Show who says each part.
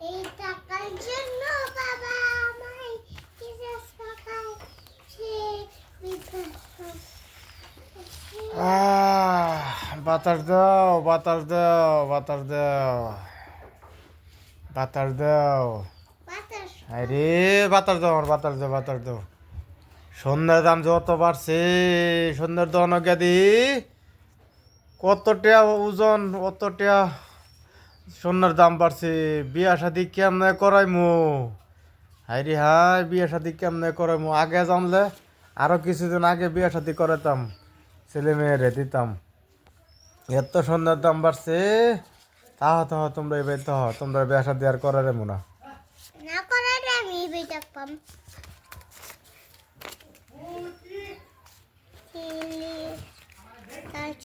Speaker 1: এই টাকার জন্য বাবা আমায় জিজ্ঞেস পাঠাচ্ছে।
Speaker 2: বাতাস দাও, বাতাস দাও, বাতাস দাও, বাতাস দাও।
Speaker 1: বাতাস
Speaker 2: আরে বাতাস দাও, আমার বাতাস দাও, বাতাস দাও। সন্ধ্যার দাম যত বাড়ছে, সন্ধ্যার দাম গেদি কতটা ওজন, অতটা সোনার দাম বাড়ছে। বিয়া শাদি কেমনে করাইমু? হাইরে হাই, বিয়া শাদি কেমনে করাইমু? আগে জানলে আরো কিছুদিন আগে বিয়া শাদি করাতাম, ছেলে মেয়েরে দিতাম। এত সোনার দাম বাড়ছে, তাহ তোমরা এবার তোমরা বিয়া শাদি আর করারে না।
Speaker 1: না করার আমি বেটা পাম।